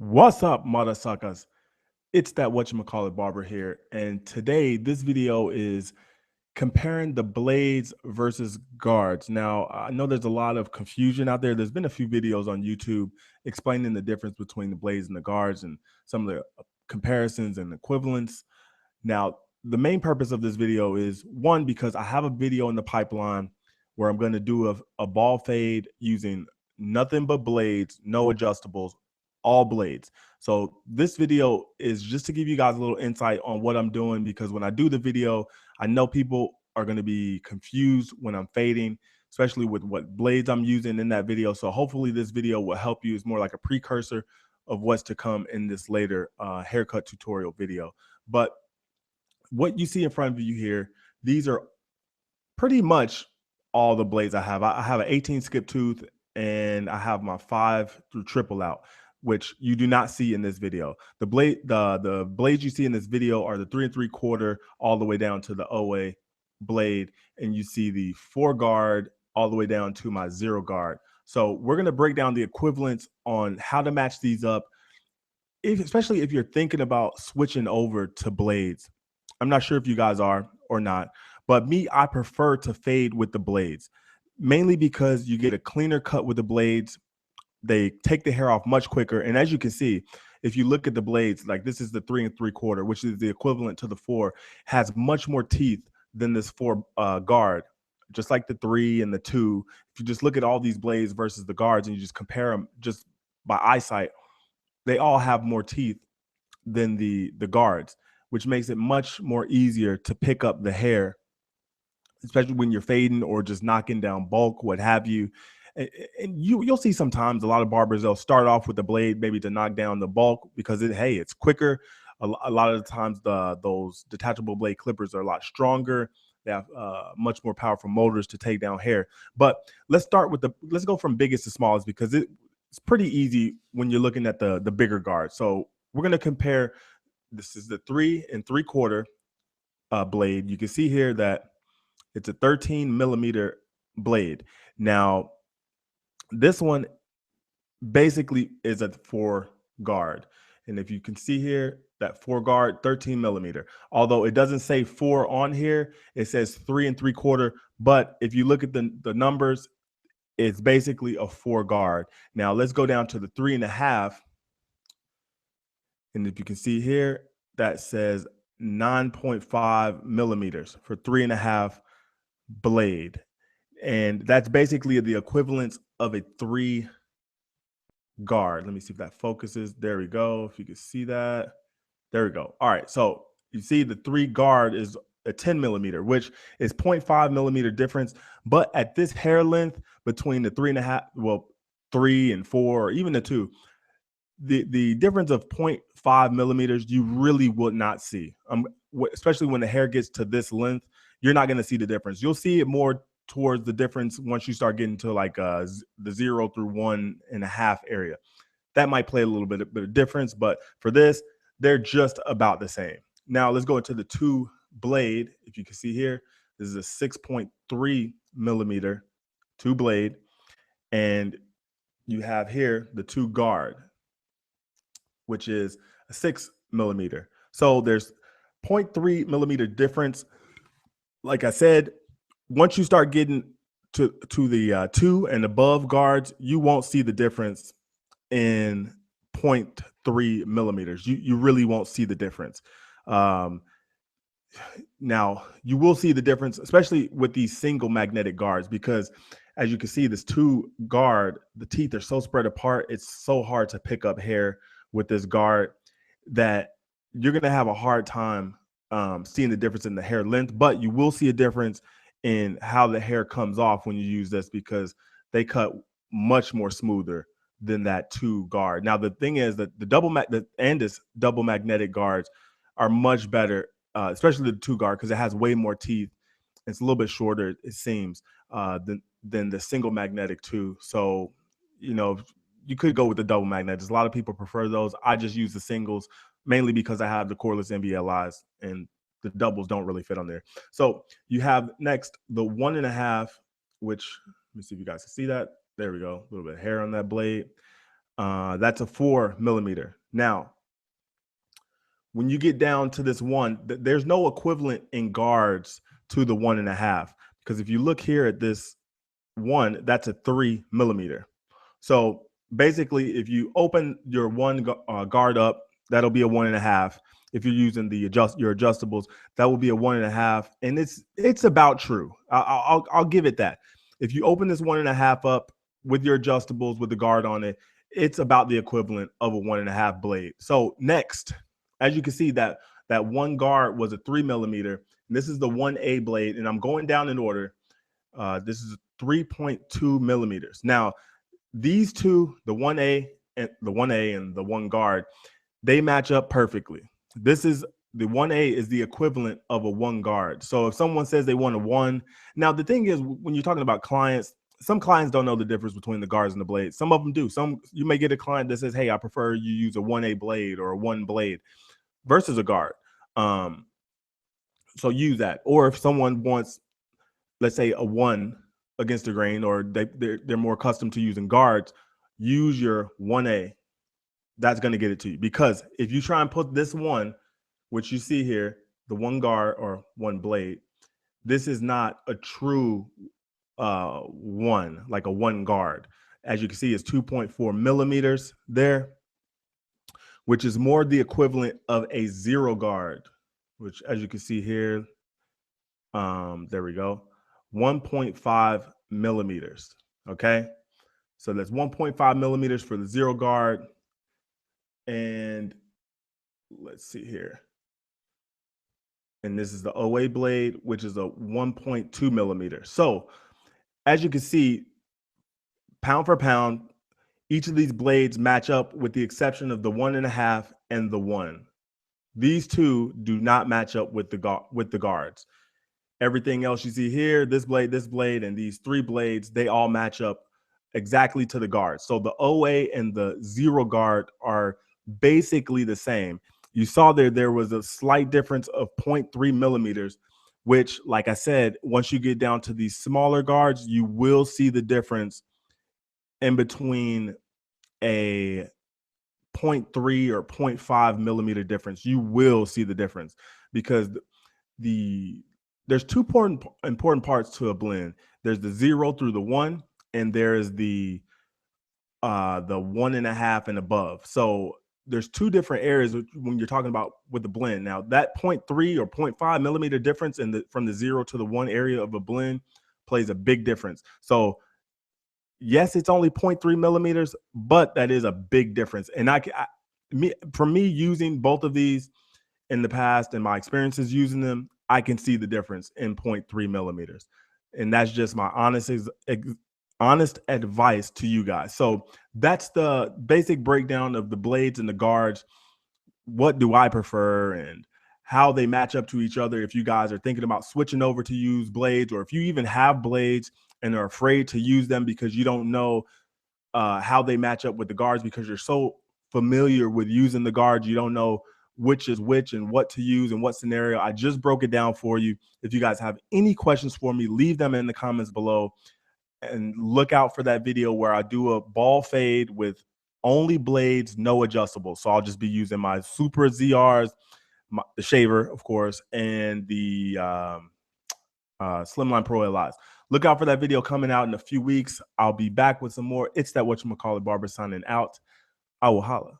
What's up, mother suckers? It's that whatchamacallit barber here. And today, this video is comparing the blades versus guards. Now, I know there's a lot of confusion out there. There's been a few videos on YouTube explaining the difference between the blades and the guards and some of the comparisons and equivalents. Now, the main purpose of this video is one, because I have a video in the pipeline where I'm going to do a ball fade using nothing but blades, no adjustables, all blades. So this video is just to give you guys a little insight on what I'm doing, because when I do the video, I know people are going to be confused when I'm fading, especially with what blades I'm using in that video. So hopefully this video will help you. It's more like a precursor of what's to come in this later haircut tutorial video. But what you see in front of you here, these are pretty much all the blades I have. I have an 18 skip tooth and I have my 5 through triple out, which you do not see in this video. The blades you see in this video are the 3 3/4 all the way down to the OA blade, and you see the 4 guard all the way down to my 0 guard. So we're going to break down the equivalents on how to match these up, especially if you're thinking about switching over to blades. I'm not sure if you guys are or not, but me, I prefer to fade with the blades, mainly because you get a cleaner cut with the blades. They take the hair off much quicker. And as you can see, if you look at the blades, like this is the 3 3/4, which is the equivalent to the 4, has much more teeth than this 4 guard. Just like the 3 and the 2, if you just look at all these blades versus the guards and you just compare them just by eyesight, they all have more teeth than the guards, which makes it much more easier to pick up the hair, especially when you're fading or just knocking down bulk, what have you. And you'll see sometimes a lot of barbers, they'll start off with the blade maybe to knock down the bulk because it's quicker. A lot of the times those detachable blade clippers are a lot stronger. They have much more powerful motors to take down hair. But let's go from biggest to smallest, because it's pretty easy when you're looking at the bigger guard. So we're going to compare. This is the 3 3/4 blade. You can see here that it's a 13 millimeter blade. Now, this one basically is a 4 guard. And if you can see here, that 4 guard, 13 millimeter. Although it doesn't say 4 on here, it says 3 3/4. But if you look at the numbers, it's basically a 4 guard. Now let's go down to the 3.5. And if you can see here, that says 9.5 millimeters for 3.5 blade. And that's basically the equivalence of a 3 guard. Let me see if that focuses. There we go. If you can see that. There we go. All right. So you see the 3 guard is a 10 millimeter, which is 0.5 millimeter difference. But at this hair length between the 3.5, 3 and 4, or even the 2, the difference of 0.5 millimeters you really would not see, especially when the hair gets to this length. You're not going to see the difference. You'll see it more towards the difference once you start getting to like the 0 through 1.5 area. That might play a little bit of difference, but for this, they're just about the same. Now let's go into the 2 blade. If you can see here, this is a 6.3 millimeter 2 blade, and you have here the 2 guard, which is a 6 millimeter. So there's 0.3 millimeter difference. Like I said, once you start getting to the 2 and above guards, you won't see the difference in 0.3 millimeters. You really won't see the difference. Now, you will see the difference, especially with these single magnetic guards, because as you can see, this 2 guard, the teeth are so spread apart. It's so hard to pick up hair with this guard that you're going to have a hard time seeing the difference in the hair length. But you will see a difference in how the hair comes off when you use this, because they cut much more smoother than that 2 guard. Now, the thing is that the double magnetic guards are much better, especially the 2 guard, because it has way more teeth. It's a little bit shorter, it seems, than the single magnetic 2. So, you could go with the double magnetics. A lot of people prefer those. I just use the singles mainly because I have the cordless NVLIs, and the doubles don't really fit on there. So you have next the 1.5, which, let me see if you guys can see that. There we go. A little bit of hair on that blade. That's a 4 millimeter. Now, when you get down to this one, there's no equivalent in guards to the 1.5, because if you look here at this one, that's a 3 millimeter. So basically, if you open your one guard up, that'll be a 1.5. If you're using your adjustables, that will be a 1.5, and it's about true. I'll give it that. If you open this 1.5 up with your adjustables with the guard on it, it's about the equivalent of a 1.5 blade. So next, as you can see, that one guard was a 3 millimeter. This is the 1A blade, and I'm going down in order. This is 3.2 millimeters. Now, these two, the 1A and the one guard, they match up perfectly. This is the 1A is the equivalent of a one guard. So if someone says they want a one, now the thing is, when you're talking about clients, some clients don't know the difference between the guards and the blades. Some of them do. Some, you may get a client that says, hey, I prefer you use a 1A blade or a one blade versus a guard. So use that. Or if someone wants, let's say, a one against the grain, or they're more accustomed to using guards, use your 1A. That's going to get it to you. Because if you try and put this one, which you see here, the one guard or one blade, this is not a true one, like a one guard. As you can see, it's 2.4 millimeters there, which is more the equivalent of a zero guard, which, as you can see here, there we go, 1.5 millimeters. Okay, so that's 1.5 millimeters for the zero guard. And let's see here. And this is the OA blade, which is a 1.2 millimeter. So as you can see, pound for pound, each of these blades match up with the exception of the 1.5 and the 1. These two do not match up with the guards. Everything else you see here, this blade, and these three blades, they all match up exactly to the guards. So the OA and the zero guard are basically the same. You saw there was a slight difference of 0.3 millimeters, which, like I said, once you get down to these smaller guards, you will see the difference in between a 0.3 or 0.5 millimeter difference. You will see the difference because there's two important parts to a blend. There's the 0 through the 1, and there's the 1.5 and above. So there's two different areas when you're talking about with the blend. Now that 0.3 or 0.5 millimeter difference from the 0 to the 1 area of a blend plays a big difference. So yes, it's only 0.3 millimeters, but that is a big difference. And for me using both of these in the past and my experiences using them, I can see the difference in 0.3 millimeters. And that's just my honest advice to you guys. So that's the basic breakdown of the blades and the guards. What do I prefer and how they match up to each other? If you guys are thinking about switching over to use blades, or if you even have blades and are afraid to use them because you don't know how they match up with the guards, because you're so familiar with using the guards, you don't know which is which and what to use in what scenario. I just broke it down for you. If you guys have any questions for me, leave them in the comments below, and look out for that video where I do a ball fade with only blades, no adjustable. So I'll just be using my Super ZRs, the shaver, of course, and the Slimline Pro LIs. Look out for that video coming out in a few weeks. I'll be back with some more. It's that whatchamacallit barber signing out. I will holla.